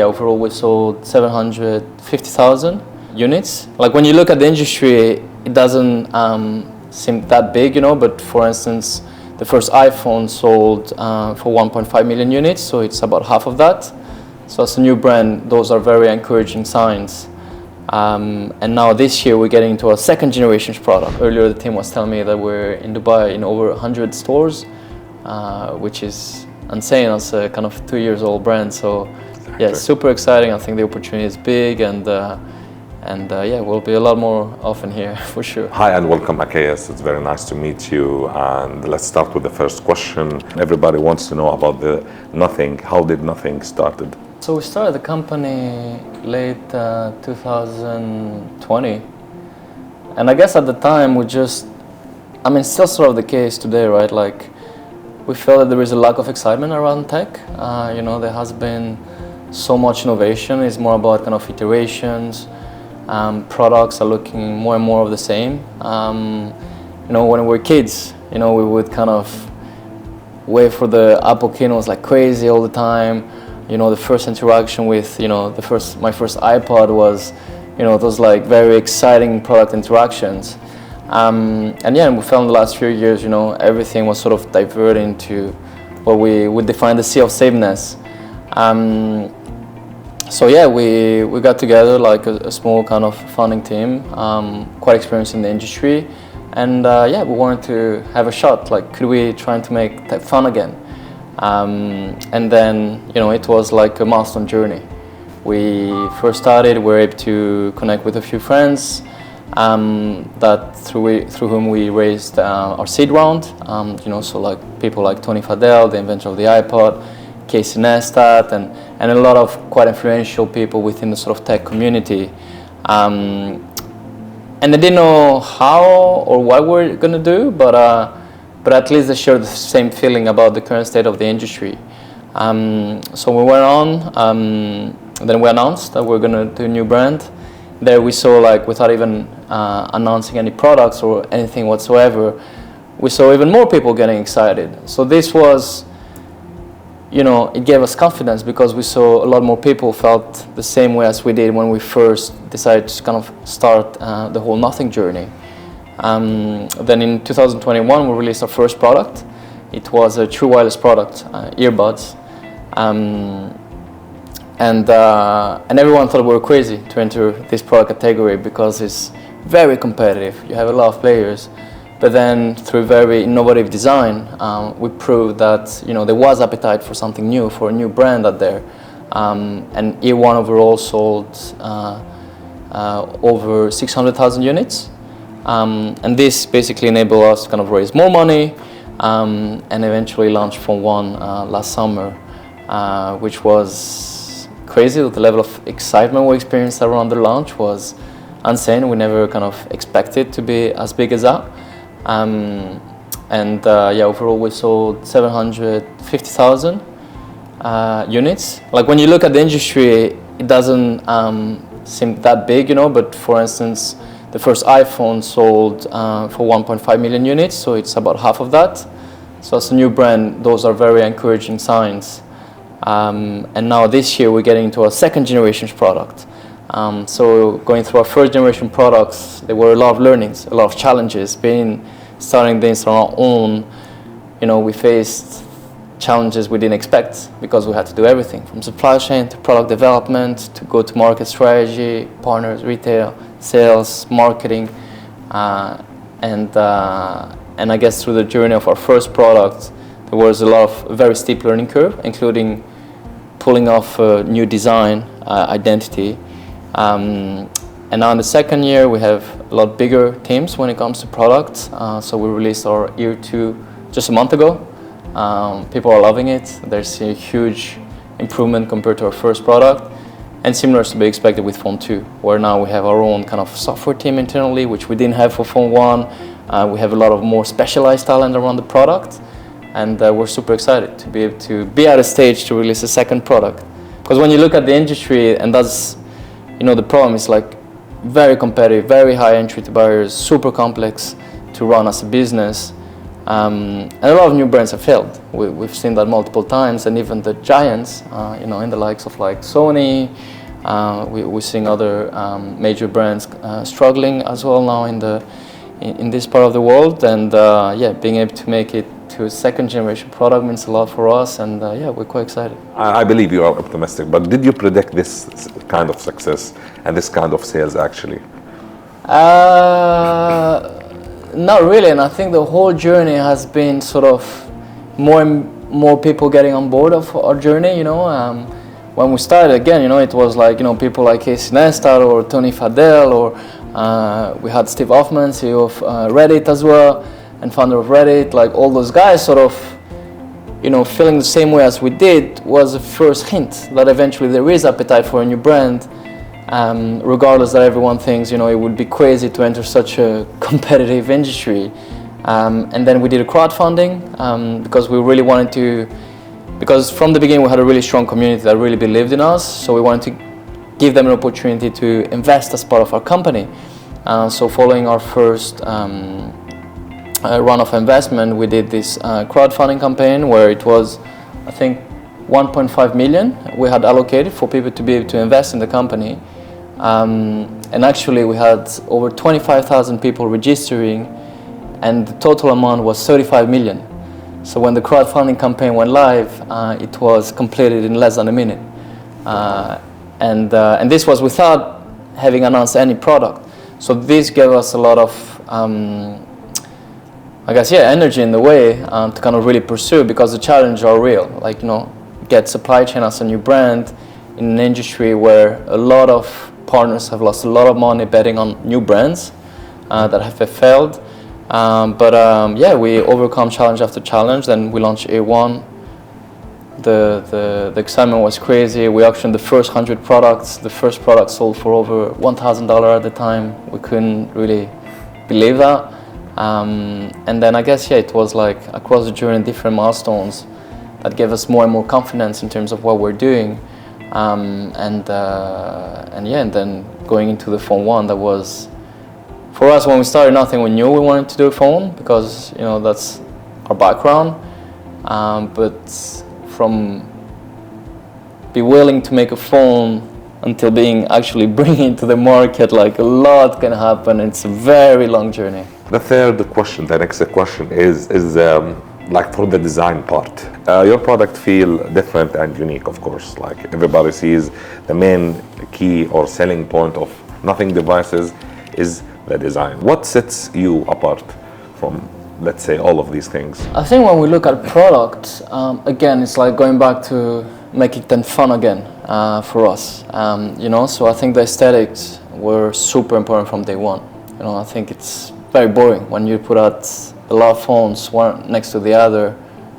overall we sold 750,000 units. Like when you look at the industry, it doesn't seem that big, but for instance, the first iPhone sold for 1.5 million units, so it's about half of that. So as a new brand, those are very encouraging signs. And now this year we're getting into a second generation product. Earlier the team was telling me that we're in Dubai in over 100 stores, which is insane as a kind of 2 years old brand. So yeah, super exciting. I think the opportunity is big, and we'll be a lot more often here for sure. Hi and welcome, Akis. It's very nice to meet you. And let's start with the first question. Everybody wants to know about the Nothing. How did Nothing started? So we started the company late 2020, and I guess at the time still sort of the case today, right? Like we felt that there is a lack of excitement around tech. There has been so much innovation. It's more about kind of iterations. Products are looking more and more of the same. When we were kids, we would kind of wait for the Apple keynotes like crazy all the time. The first interaction with, my first iPod was, those like very exciting product interactions. And we found the last few years, everything was sort of diverting to what we would define the sea of sameness. We got together like a small kind of founding team, quite experienced in the industry. And we wanted to have a shot, like could we try to make tech fun again? And then, it was like a milestone journey. We first started, we were able to connect with a few friends through whom we raised our seed round. So like people like Tony Fadell, the inventor of the iPod, Casey Neistat, and a lot of quite influential people within the sort of tech community. And they didn't know how or what we're going to do, but at least they shared the same feeling about the current state of the industry. So we went on, then we announced that we're going to do a new brand. There we saw, like, without even announcing any products or anything whatsoever, we saw even more people getting excited. So this was, it gave us confidence because we saw a lot more people felt the same way as we did when we first decided to kind of start the whole Nothing journey. Then in 2021 we released our first product. It was a true wireless product, earbuds, and everyone thought we were crazy to enter this product category because it's very competitive. You have a lot of players, but then through very innovative design, we proved that there was appetite for something new, for a new brand out there. And year one overall sold over 600,000 units. And this basically enabled us to kind of raise more money and eventually launch Phone 1 last summer, which was crazy. The level of excitement we experienced around the launch was insane. We never kind of expected to be as big as that. Overall we sold 750,000 units. Like when you look at the industry, it doesn't seem that big, but for instance, the first iPhone sold for 1.5 million units, so it's about half of that. So as a new brand, those are very encouraging signs. And now this year we're getting into a second generation product. So going through our first generation products, there were a lot of learnings, a lot of challenges. Starting this on our own, we faced challenges we didn't expect because we had to do everything from supply chain to product development to go-to-market strategy, partners, retail, sales, marketing, and I guess through the journey of our first product, there was a lot of very steep learning curve, including pulling off a new design identity. And now in the second year, we have a lot bigger teams when it comes to products. So we released our year 2 just a month ago. People are loving it. There's a huge improvement compared to our first product. And similar to be expected with Phone 2, where now we have our own kind of software team internally, which we didn't have for Phone 1. We have a lot of more specialized talent around the product. And we're super excited to be able to be at a stage to release a second product. Because when you look at the industry, and that's, the problem is like very competitive, very high entry barriers, super complex to run as a business. And a lot of new brands have failed. We've seen that multiple times, and even the giants, in the likes of like Sony, we're seeing other major brands struggling as well now in this part of the world. And being able to make it to a second generation product means a lot for us, and we're quite excited. I believe you are optimistic, but did you predict this kind of success and this kind of sales actually? Not really, and I think the whole journey has been sort of more and more people getting on board of our journey. When we started, again, it was like people like Akis or Tony Fadell, or we had Steve Hoffman, CEO of Reddit as well, and founder of Reddit. Like all those guys, sort of, feeling the same way as we did, was the first hint that eventually there is appetite for a new brand. Regardless that everyone thinks, it would be crazy to enter such a competitive industry. And then we did a crowdfunding because we really wanted to, because from the beginning we had a really strong community that really believed in us, so we wanted to give them an opportunity to invest as part of our company. So following our first run of investment, we did this crowdfunding campaign where it was, I think, 1.5 million we had allocated for people to be able to invest in the company. And actually we had over 25,000 people registering, and the total amount was 35 million. So when the crowdfunding campaign went live, it was completed in less than a minute. And this was without having announced any product. So this gave us a lot of, energy in the way to kind of really pursue, because the challenges are real. Like, get supply chain as a new brand in an industry where a lot of partners have lost a lot of money betting on new brands that have failed. We overcome challenge after challenge. Then we launched A1. The excitement was crazy. We auctioned the first 100 products. The first product sold for over $1,000 at the time. We couldn't really believe that. And then it was like across the journey, different milestones that gave us more and more confidence in terms of what we're doing. And then going into the phone one, that was, for us, when we started nothing, we knew we wanted to do a phone because that's our background. But from be willing to make a phone until being actually bringing it to the market, like a lot can happen. It's a very long journey. The next question is like for the design part. Your product feel different and unique, of course. Like everybody sees the main key or selling point of Nothing devices is the design. What sets you apart from, let's say, all of these things? I think when we look at product, again, it's like going back to making them fun again for us. So I think the aesthetics were super important from day one. I think it's very boring when you put out a lot of phones one next to the other.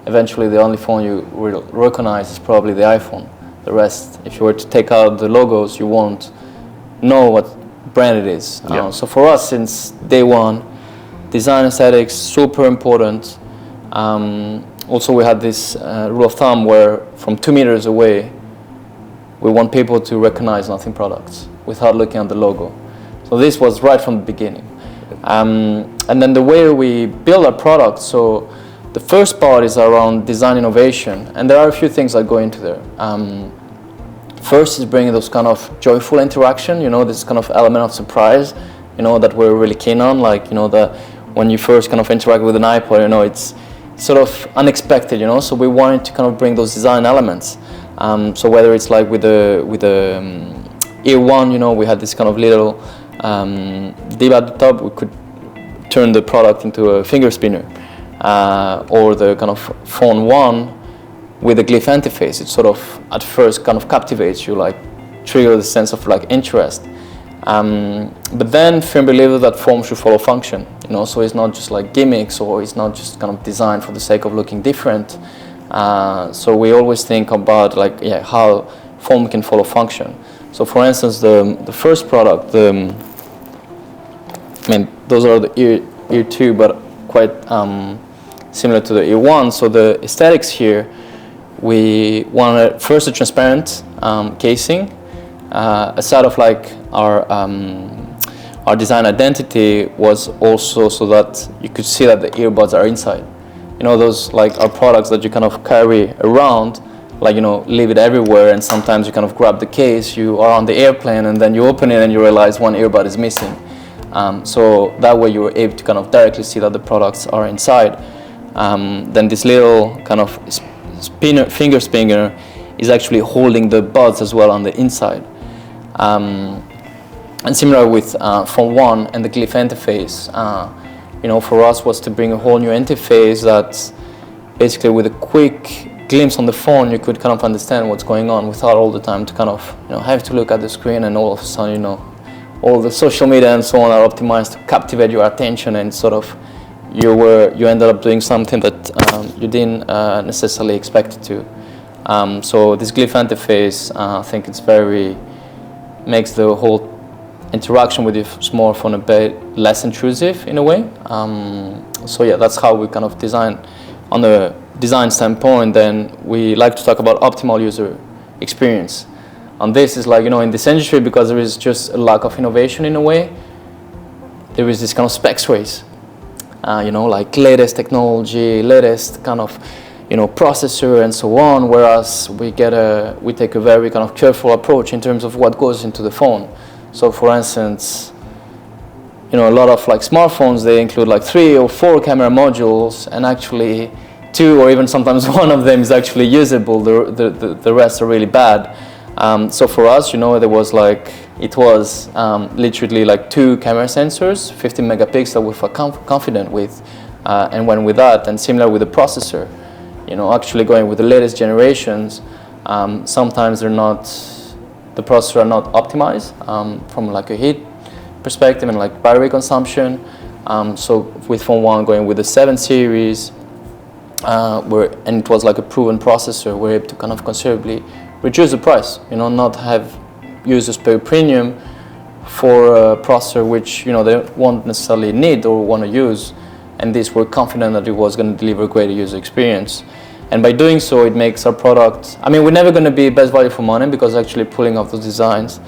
Eventually, the only phone you will recognize is probably the iPhone. The rest, if you were to take out the logos, you won't know what brand it is. Yeah. So for us, since day one, design aesthetics super important. Also, we had this rule of thumb where from 2 meters away, we want people to recognize Nothing products without looking at the logo. So this was right from the beginning. And then the way we build our product, so the first part is around design innovation, and there are a few things that go into there. First is bringing those kind of joyful interaction, this kind of element of surprise, that we're really keen on, like, that when you first kind of interact with an iPod, it's sort of unexpected, so we wanted to kind of bring those design elements. So whether it's like with the Ear One, we had this kind of little div at the top, we could turn the product into a finger spinner, or the kind of Phone One with a glyph interface. It sort of at first kind of captivates you, like trigger the sense of like interest. But then firm believer that form should follow function, so it's not just like gimmicks, or it's not just kind of designed for the sake of looking different. So we always think about how form can follow function. So for instance, the first product, those are the ear 2, but quite similar to the Ear One. So the aesthetics here, we wanted first a transparent casing. Aside of like our design identity was also so that you could see that the earbuds are inside. you know, those like are products that you kind of carry around, like, you know, leave it everywhere, and sometimes you kind of grab the case, you are on the airplane, and then you open it and you realize one earbud is missing. So that way you were able to kind of directly see that the products are inside. Then this little kind of finger spinner is actually holding the buds as well on the inside. And similar with Phone 1 and the glyph interface, you know, for us was to bring a whole new interface that basically with a quick glimpse on the phone you could kind of understand what's going on without all the time to kind of, you know, have to look at the screen, and all of a sudden, you know, all the social media and so on are optimized to captivate your attention, and sort of you ended up doing something that you didn't necessarily expect to. So this glyph interface, I think it's makes the whole interaction with your smartphone a bit less intrusive in a way. So yeah, that's how we kind of design. On the design standpoint, then we like to talk about optimal user experience. And this is like, you know, in this industry, because there is just a lack of innovation in a way, there is this kind of specs race. You know, like latest technology, latest kind of, you know, processor and so on, whereas we take a very kind of careful approach in terms of what goes into the phone. So for instance, you know, a lot of like smartphones, they include like 3 or 4 camera modules, and actually 2 or even sometimes one of them is actually usable. The rest are really bad. So for us, you know, it was literally like 2 camera sensors, 15 megapixel we felt confident with, and went with that. And similar with the processor, you know, actually going with the latest generations, sometimes the processor are not optimized from like a heat perspective and like battery consumption. So with Phone 1 going with the 7 series, and it was like a proven processor, we're able to kind of considerably reduce the price, you know, not have users pay premium for a processor which, you know, they won't necessarily need or want to use, and this we're confident that it was going to deliver a greater user experience. And by doing so, it makes our product, I mean, we're never going to be best value for money, because actually pulling off those designs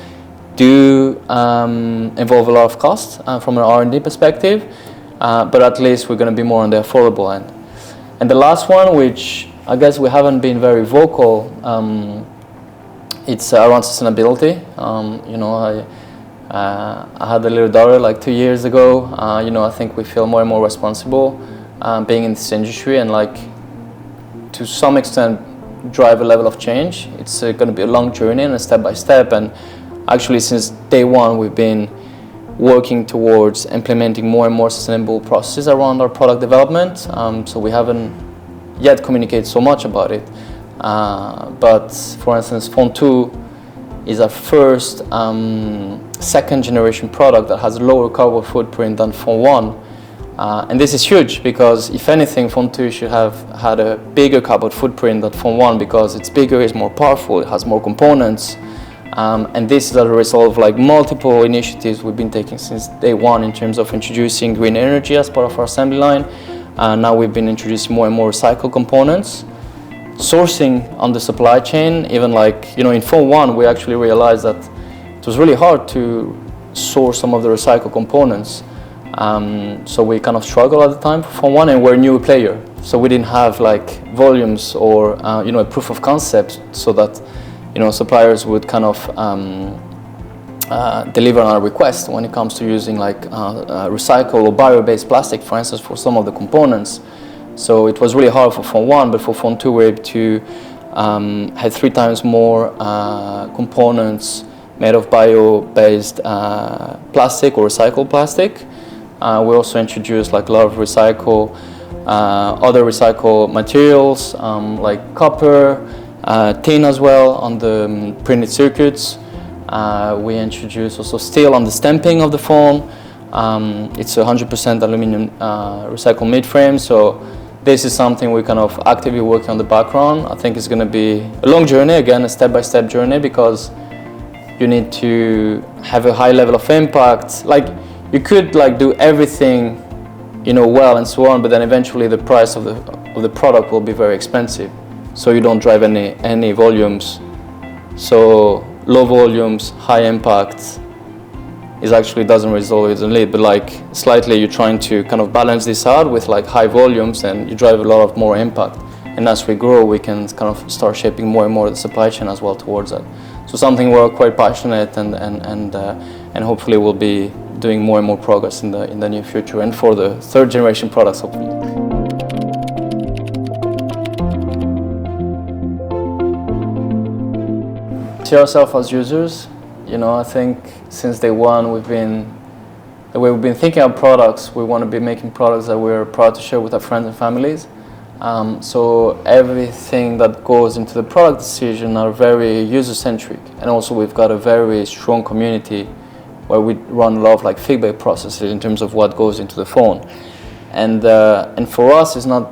do involve a lot of cost from an R&D perspective, but at least we're going to be more on the affordable end. And the last one, which I guess we haven't been very vocal, it's around sustainability. You know, I had a little daughter like 2 years ago. You know, I think we feel more and more responsible being in this industry, and like to some extent drive a level of change. It's going to be a long journey and a step by step. And actually, since day one, we've been working towards implementing more and more sustainable processes around our product development. So we haven't yet communicated so much about it. But for instance, Phone 2 is our first second generation product that has a lower carbon footprint than Phone 1. And this is huge, because if anything, Phone 2 should have had a bigger carbon footprint than Phone 1, because it's bigger, it's more powerful, it has more components. And this is a result of like multiple initiatives we've been taking since day one in terms of introducing green energy as part of our assembly line. Now we've been introducing more and more recycled components. Sourcing on the supply chain, even like, you know, in Phone 1, we actually realized that it was really hard to source some of the recycled components. So we kind of struggled at the time for Phone 1, and we're a new player. So we didn't have like volumes or, you know, a proof of concept, so that, you know, suppliers would kind of deliver on our request when it comes to using like recycled or bio-based plastic, for instance, for some of the components. So it was really hard for Phone 1, but for Phone 2 we're able to have 3 times more components made of bio-based plastic or recycled plastic. We also introduced like a lot of other recycled materials like copper, tin as well on the printed circuits. We introduced also steel on the stamping of the phone. It's 100% aluminum recycled mid-frame. So this is something we kind of actively working on the background. I think it's going to be a long journey, again, a step-by-step journey, because you need to have a high level of impact. Like, you could like do everything, you know, well and so on, but then eventually the price of the product will be very expensive. So you don't drive any volumes. So low volumes, high impact is actually doesn't resolve it in lead, but like slightly you're trying to kind of balance this out with like high volumes, and you drive a lot of more impact. And as we grow, we can kind of start shaping more and more the supply chain as well towards that. So something we're quite passionate and hopefully we'll be doing more and more progress in the near future, and for the third generation products hopefully. See ourselves as users. You know, I think since day one the way we've been thinking of products, we want to be making products that we're proud to share with our friends and families. So everything that goes into the product decision are very user-centric, and also we've got a very strong community where we run a lot of like feedback processes in terms of what goes into the phone. And for us, it's not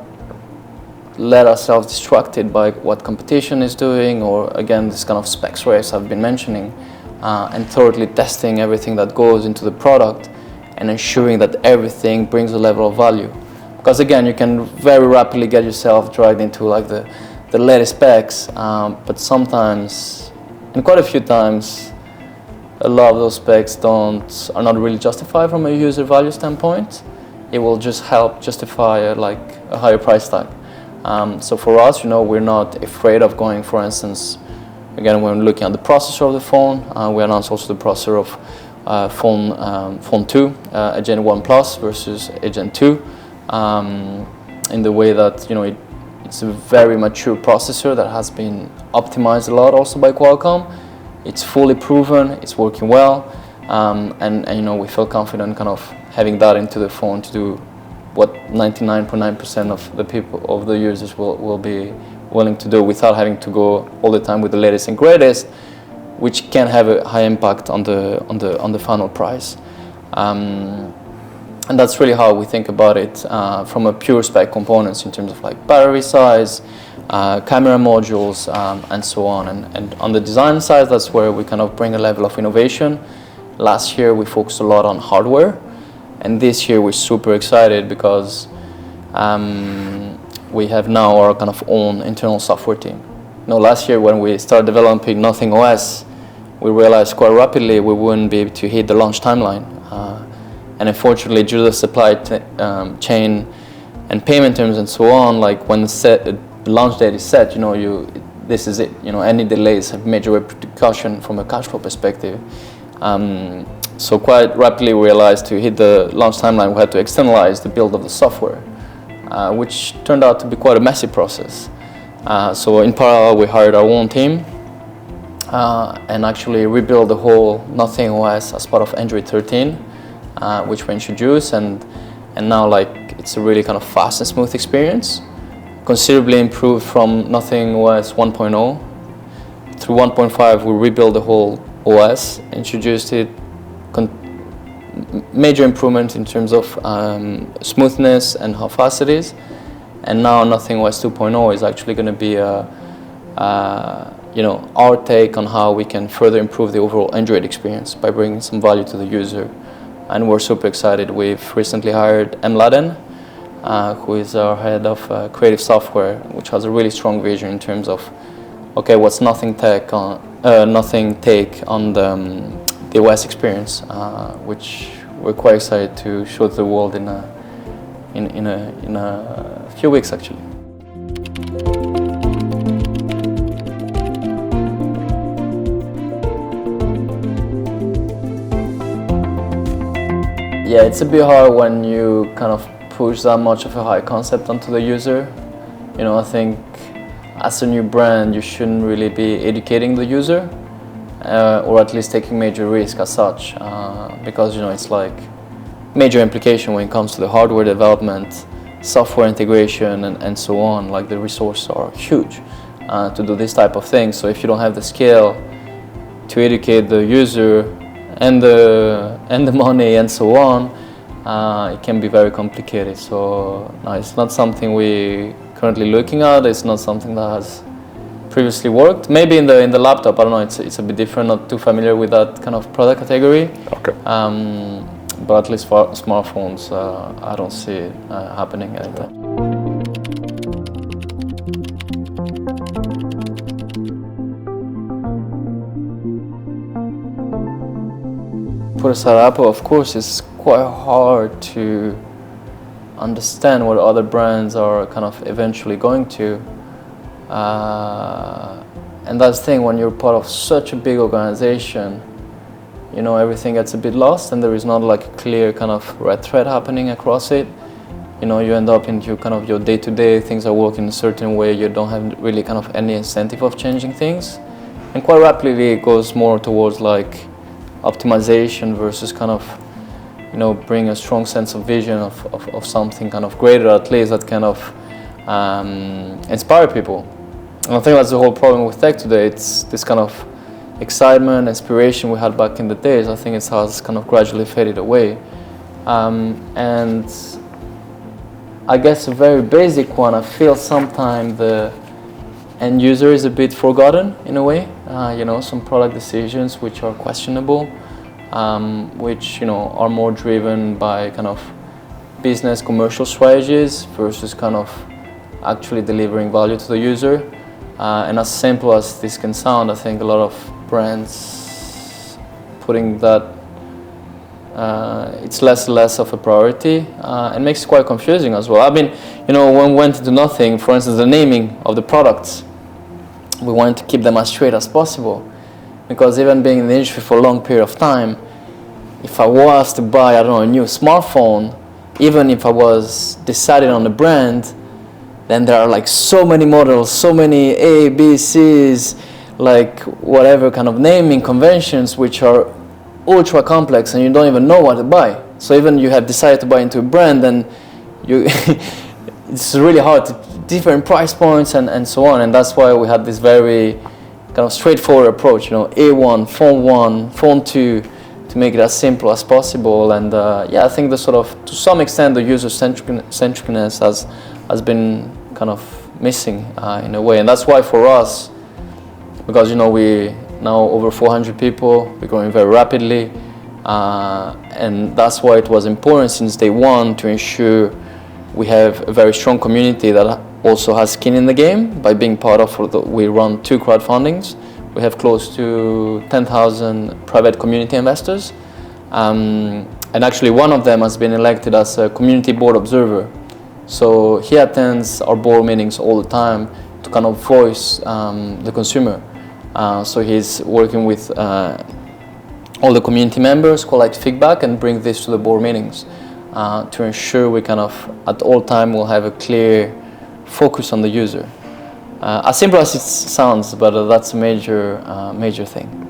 let ourselves distracted by what competition is doing, or again this kind of specs race I've been mentioning, and thoroughly testing everything that goes into the product and ensuring that everything brings a level of value. Because again, you can very rapidly get yourself dragged into like the latest specs, but sometimes, and quite a few times, a lot of those specs are not really justified from a user value standpoint. It will just help justify a higher price tag. So for us, you know, we're not afraid of going, for instance, again, when looking at the processor of the phone, we announced also the processor of phone 2, a Gen 1 Plus versus a Gen 2. In the way that, you know, it's a very mature processor that has been optimized a lot also by Qualcomm. It's fully proven, it's working well, and you know, we feel confident kind of having that into the phone to do what 99.9% of the users will be willing to do without having to go all the time with the latest and greatest, which can have a high impact on the final price. And that's really how we think about it from a pure spec components in terms of like battery size, camera modules, and so on. And on the design side, that's where we kind of bring a level of innovation. Last year we focused a lot on hardware, and this year we're super excited because we have now our kind of own internal software team. You know, last year when we started developing Nothing OS, we realized quite rapidly we wouldn't be able to hit the launch timeline. And unfortunately, due to the supply chain and payment terms and so on, like when the launch date is set, you know, this is it. You know, any delays have major repercussion from a cash flow perspective. So quite rapidly we realized to hit the launch timeline, we had to externalize the build of the software, which turned out to be quite a messy process. So in parallel, we hired our own team and actually rebuilt the whole Nothing OS as part of Android 13. Which we introduced, and now like it's a really kind of fast and smooth experience, considerably improved from Nothing OS 1.0. Through 1.5 we rebuilt the whole OS, introduced it, major improvement in terms of smoothness and how fast it is, and now Nothing OS 2.0 is actually going to be you know, our take on how we can further improve the overall Android experience by bringing some value to the user. And we're super excited. We've recently hired Laden, who is our head of creative software, which has a really strong vision in terms of, okay, what's Nothing take on the OS experience, which we're quite excited to show to the world in a few weeks actually. Yeah, it's a bit hard when you kind of push that much of a high concept onto the user. You know, I think as a new brand, you shouldn't really be educating the user, or at least taking major risk as such, because, you know, it's like major implication when it comes to the hardware development, software integration, and so on. Like the resources are huge to do this type of thing. So if you don't have the scale to educate the user and the money and so on, it can be very complicated. So no, it's not something we currently looking at. It's not something that has previously worked. Maybe in the laptop, I don't know. It's a bit different. Not too familiar with that kind of product category. Okay. But at least for smartphones, I don't see it happening anytime. put aside Apple, of course, it's quite hard to understand what other brands are kind of eventually going to. And that's the thing, when you're part of such a big organization, you know, everything gets a bit lost and there is not like a clear kind of red thread happening across it. You know, you end up into kind of your day-to-day, things are working a certain way, you don't have really kind of any incentive of changing things. And quite rapidly it goes more towards like optimization versus kind of, you know, bring a strong sense of vision of something kind of greater, at least that kind of inspire people. And I think that's the whole problem with tech today. It's this kind of excitement, inspiration we had back in the days. I think it has kind of gradually faded away. And I guess a very basic one, I feel sometimes the end user is a bit forgotten in a way. You know, some product decisions which are questionable, which, you know, are more driven by kind of business commercial strategies versus kind of actually delivering value to the user. And as simple as this can sound, I think a lot of brands putting that, it's less and less of a priority, and makes it quite confusing as well. I mean, you know, when we went into nothing, for instance, the naming of the products, we wanted to keep them as straight as possible, because even being in the industry for a long period of time, if I was to buy, I don't know, a new smartphone, even if I was deciding on the brand, then there are like so many models, so many A, B, C's, like whatever kind of naming conventions which are ultra complex and you don't even know what to buy. So even you have decided to buy into a brand, then you it's really hard to different price points and so on. And that's why we had this very kind of straightforward approach, you know, A1, phone 2, to make it as simple as possible. And yeah, I think the sort of, to some extent, the user-centricness has been kind of missing in a way. And that's why for us, because, you know, we now over 400 people, we're growing very rapidly, and that's why it was important since day one to ensure we have a very strong community that also has skin in the game by being part of, we run 2 crowdfundings. We have close to 10,000 private community investors, and actually one of them has been elected as a community board observer. So he attends our board meetings all the time to kind of voice the consumer. So he's working with all the community members, collect feedback and bring this to the board meetings to ensure we kind of at all time will have a clear focus on the user. As simple as it sounds, but that's a major thing.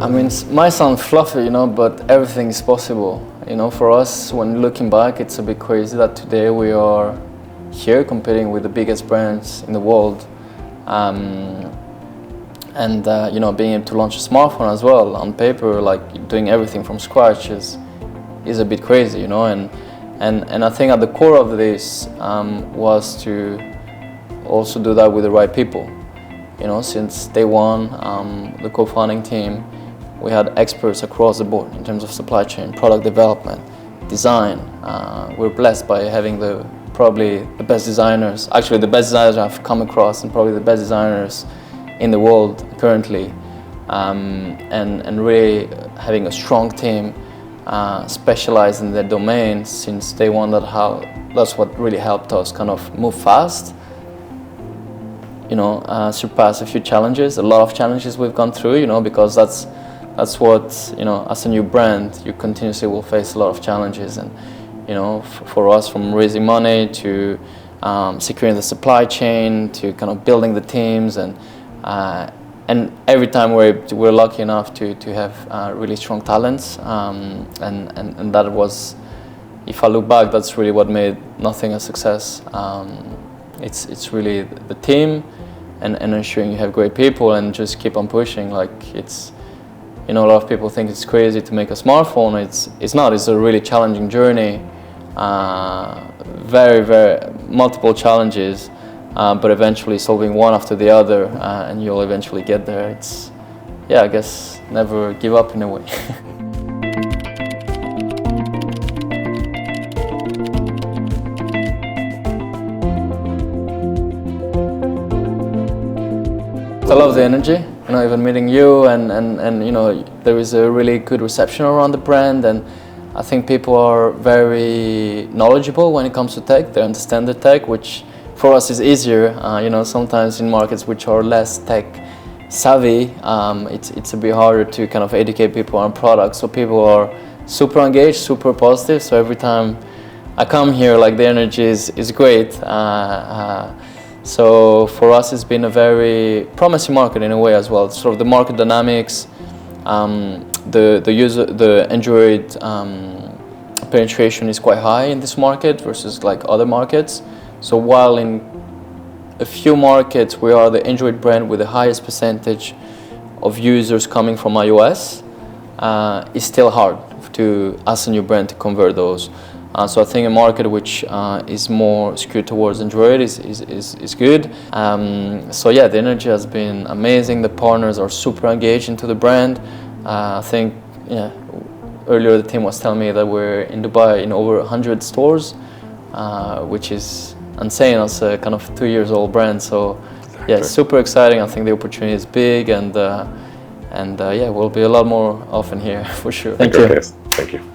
I mean, it might sound fluffy, you know, but everything is possible. You know, for us, when looking back, it's a bit crazy that today we are here competing with the biggest brands in the world. You know, being able to launch a smartphone as well on paper, like doing everything from scratch is a bit crazy, you know. And I think at the core of this was to also do that with the right people. You know, since day one, the co-founding team, we had experts across the board in terms of supply chain, product development, design. We're blessed by having probably the best designers, actually the best designers I've come across and probably the best designers in the world currently. And really having a strong team specialized in their domain since day one, that's what really helped us kind of move fast. You know, surpass a few challenges, a lot of challenges we've gone through, you know, because that's what, you know, as a new brand, you continuously will face a lot of challenges. And, you know, for us, from raising money to securing the supply chain to kind of building the teams, and every time we're lucky enough to have really strong talents, and that was, if I look back, that's really what made Nothing a success. It's really the team and ensuring you have great people and just keep on pushing. Like, it's, you know, a lot of people think it's crazy to make a smartphone. It's not. It's a really challenging journey. Very multiple challenges, but eventually solving one after the other, and you'll eventually get there. It's, yeah, I guess never give up in a way. I love the energy. You know, even meeting you and you know, there is a really good reception around the brand, and I think people are very knowledgeable when it comes to tech. They understand the tech, which for us is easier. You know, sometimes in markets which are less tech savvy, it's a bit harder to kind of educate people on products. So people are super engaged, super positive. So every time I come here, like the energy is great. So for us, it's been a very promising market in a way as well. Sort of the market dynamics, the Android penetration is quite high in this market versus like other markets. So while in a few markets we are the Android brand with the highest percentage of users coming from iOS, it's still hard to, as a new brand, to convert those. So I think a market which is more skewed towards Android is good. So yeah, the energy has been amazing. The partners are super engaged into the brand. I think earlier the team was telling me that we're in Dubai in over 100 stores, which is insane as a kind of 2 years old brand. So yeah, it's super exciting. I think the opportunity is big, and yeah, we'll be a lot more often here for sure. Thank you. Thank you.